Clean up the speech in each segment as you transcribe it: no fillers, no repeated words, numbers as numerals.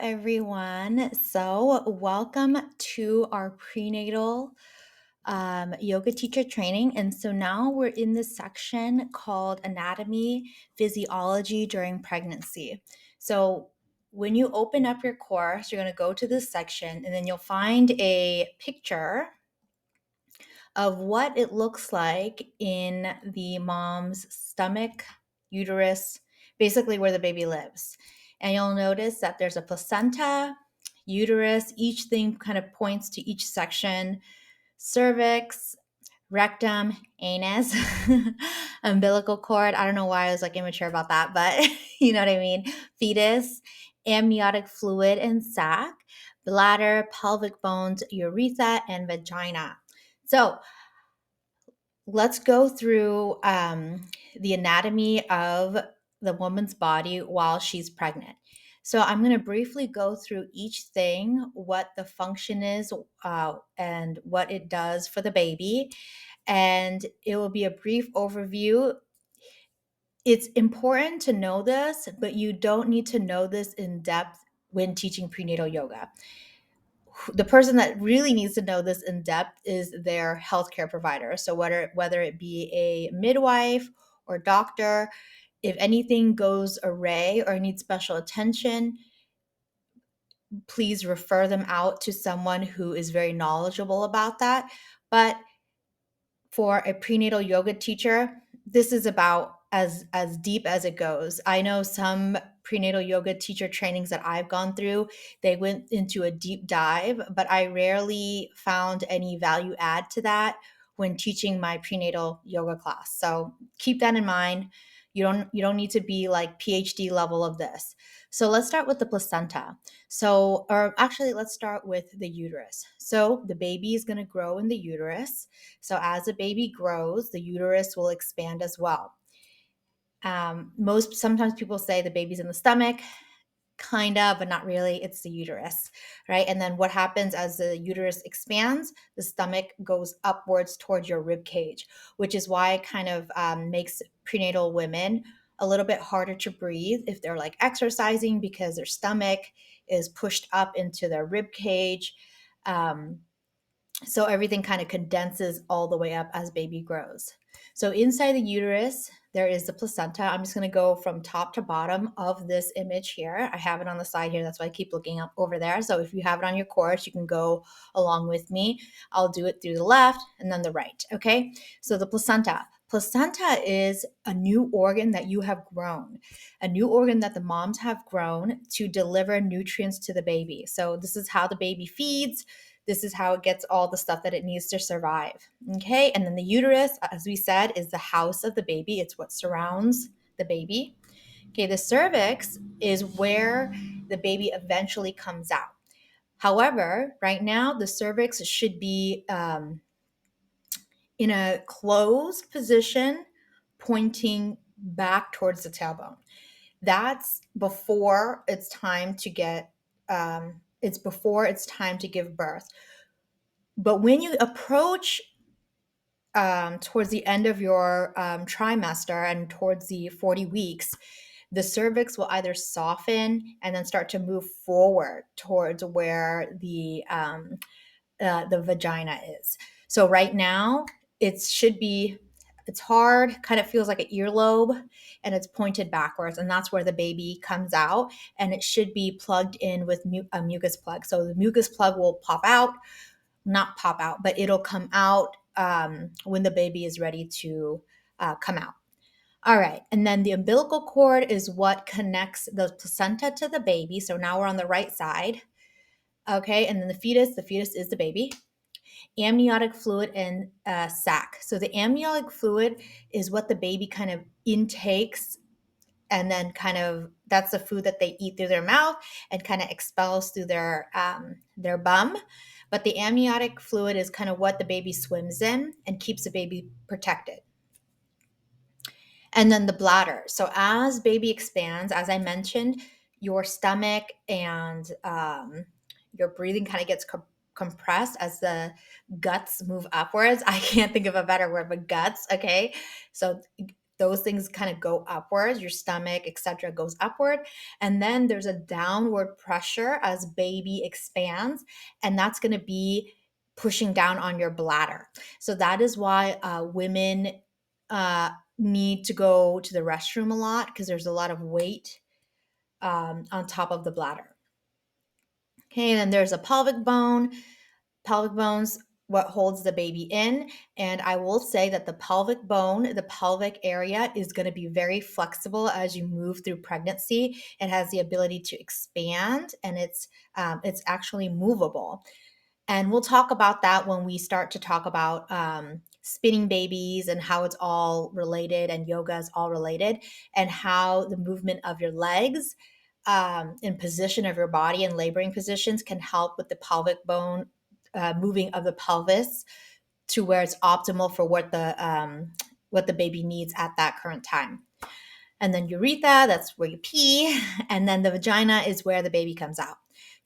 Everyone. So, welcome to our prenatal yoga teacher training. And so now we're in this section called Anatomy, Physiology during Pregnancy. So, when you open up your course, you're going to go to this section and then you'll find a picture of what it looks like in the mom's stomach, uterus, basically where the baby lives. And you'll notice that there's a placenta, uterus, each thing kind of points to each section: cervix, rectum, anus, umbilical cord. I don't know why I was like immature about that, but you know what I mean. Fetus, amniotic fluid and sac, bladder, pelvic bones, urethra, and vagina. So let's go through the anatomy of the woman's body while she's pregnant. So I'm going to briefly go through each thing, what the function is, and what it does for the baby. And it will be a brief overview. It's important to know this, but you don't need to know this in depth when teaching prenatal yoga. The person that really needs to know this in depth is their healthcare provider. So whether it be a midwife or doctor, if anything goes awry or needs special attention, please refer them out to someone who is very knowledgeable about that. But for a prenatal yoga teacher, this is about as deep as it goes. I know some prenatal yoga teacher trainings that I've gone through, they went into a deep dive, but I rarely found any value add to that when teaching my prenatal yoga class. So keep that in mind. You don't need to be like PhD level of this. So let's start with the placenta. So, or actually, let's start with the uterus. So the baby is going to grow in the uterus. So as the baby grows, the uterus will expand as well. Sometimes people say the baby's in the stomach, kind of, but not really. It's the uterus, right? And then what happens as the uterus expands, the stomach goes upwards towards your rib cage, which is why it kind of makes prenatal women a little bit harder to breathe if they're like exercising, because their stomach is pushed up into their rib cage. So everything kind of condenses all the way up as baby grows. So inside the uterus, there is the placenta. I'm just going to go from top to bottom of this image here. I have it on the side here. That's why I keep looking up over there. So if you have it on your course, you can go along with me. I'll do it through the left and then the right. Okay. So the placenta. Placenta is a new organ that you have grown, a new organ that the moms have grown to deliver nutrients to the baby. So this is how the baby feeds. This is how it gets all the stuff that it needs to survive. Okay. And then the uterus, as we said, is the house of the baby. It's what surrounds the baby. Okay. The cervix is where the baby eventually comes out. However, right now, the cervix should be in a closed position, pointing back towards the tailbone. That's before it's time to it's before it's time to give birth. But when you approach towards the end of your trimester and towards the 40 weeks, the cervix will either soften and then start to move forward towards where the vagina is. So right now, it's hard, kind of feels like an earlobe, and it's pointed backwards, and that's where the baby comes out, and it should be plugged in with a mucus plug. So the mucus plug will not pop out, but it'll come out when the baby is ready to come out. All right. And then the umbilical cord is what connects the placenta to the baby. So now we're on the right side. Okay. And then the fetus is the baby. Amniotic fluid and sac. So the amniotic fluid is what the baby kind of intakes, and then kind of that's the food that they eat through their mouth and kind of expels through their bum. But the amniotic fluid is kind of what the baby swims in and keeps the baby protected. And then the bladder. So as baby expands, as I mentioned, your stomach and your breathing kind of gets compressed as the guts move upwards. I can't think of a better word, but guts. Okay. So those things kind of go upwards, your stomach, etc., goes upward. And then there's a downward pressure as baby expands, and that's going to be pushing down on your bladder. So that is why women need to go to the restroom a lot, because there's a lot of weight on top of the bladder. Okay, and then there's a pelvic bone. Pelvic bone's what holds the baby in. And I will say that the pelvic bone, the pelvic area, is going to be very flexible as you move through pregnancy. It has the ability to expand, and it's actually movable. And we'll talk about that when we start to talk about spinning babies and how it's all related, and yoga is all related, and how the movement of your legs in position of your body in laboring positions can help with the pelvic bone moving of the pelvis to where it's optimal for what the baby needs at that current time. And then urethra, that's where you pee, and then the vagina is where the baby comes out.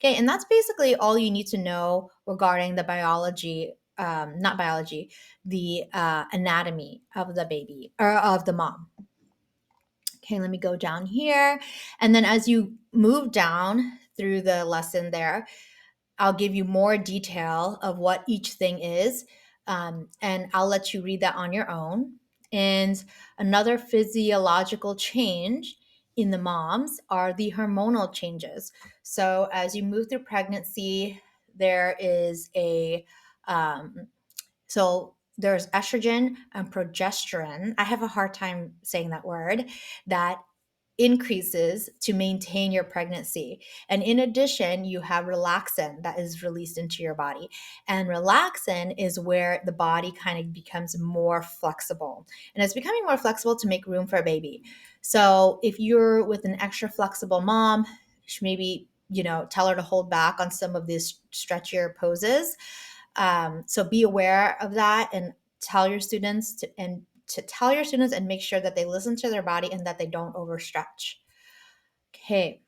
Okay, and that's basically all you need to know regarding the biology, not biology, the anatomy of the baby or of the mom. Okay, let me go down here. And then as you move down through the lesson there, I'll give you more detail of what each thing is, and I'll let you read that on your own. And another physiological change in the moms are the hormonal changes. So as you move through pregnancy, there is so there's estrogen and progesterone. I have a hard time saying that word, that increases to maintain your pregnancy. And in addition, you have relaxin that is released into your body. And relaxin is where the body kind of becomes more flexible. And it's becoming more flexible to make room for a baby. So if you're with an extra flexible mom, maybe, tell her to hold back on some of these stretchier poses. So be aware of that, and tell your students and make sure that they listen to their body and that they don't overstretch. Okay.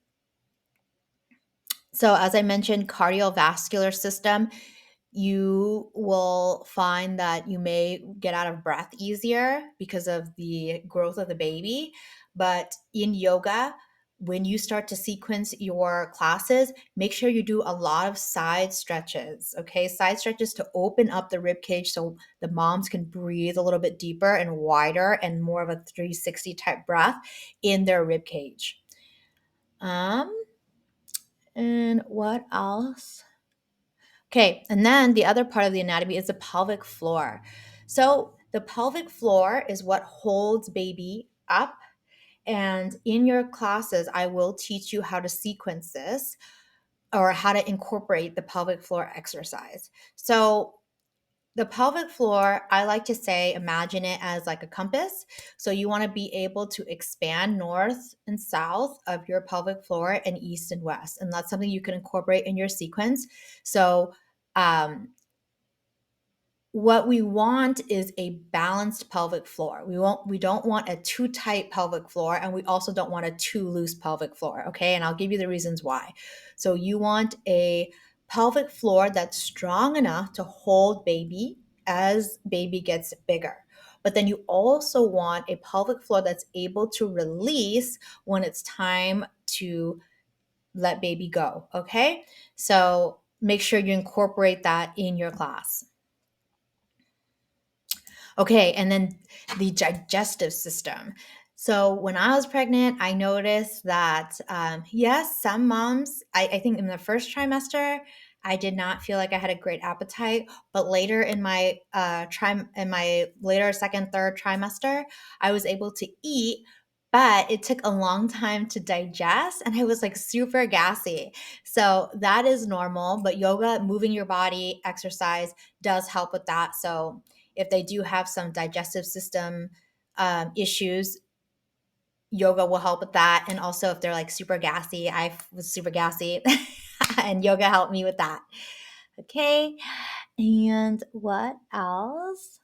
So as I mentioned, cardiovascular system, you will find that you may get out of breath easier because of the growth of the baby. But in yoga, when you start to sequence your classes, make sure you do a lot of side stretches, okay? Side stretches to open up the rib cage so the moms can breathe a little bit deeper and wider and more of a 360 type breath in their rib cage. And what else? Okay, and then the other part of the anatomy is the pelvic floor. So the pelvic floor is what holds baby up. And in your classes, I will teach you how to sequence this or how to incorporate the pelvic floor exercise. So the pelvic floor, I like to say, imagine it as like a compass. So you want to be able to expand north and south of your pelvic floor and east and west. And that's something you can incorporate in your sequence. So um, what we want is a balanced pelvic floor. We don't want a too tight pelvic floor, and we also don't want a too loose pelvic floor, okay? And I'll give you the reasons why. So you want a pelvic floor that's strong enough to hold baby as baby gets bigger. But then you also want a pelvic floor that's able to release when it's time to let baby go, okay? So make sure you incorporate that in your class. Okay, and then the digestive system. So when I was pregnant, I noticed that yes, some moms, I think in the first trimester, I did not feel like I had a great appetite, but later in my later second, third trimester, I was able to eat, but it took a long time to digest, and I was like super gassy. So that is normal, but yoga, moving your body, exercise does help with that. So if they do have some digestive system issues, yoga will help with that. And also if they're like super gassy, I was super gassy and yoga helped me with that. Okay. And what else?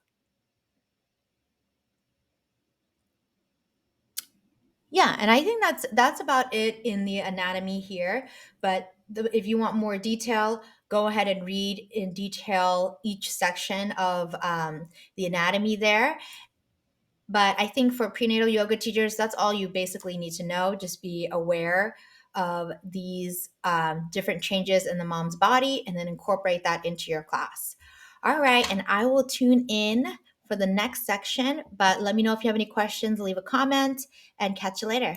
Yeah, and I think that's about it in the anatomy here. But if you want more detail, go ahead and read in detail each section of the anatomy there. But I think for prenatal yoga teachers, that's all you basically need to know. Just be aware of these different changes in the mom's body and then incorporate that into your class. All right, and I will tune in for the next section, but let me know if you have any questions, leave a comment, and catch you later.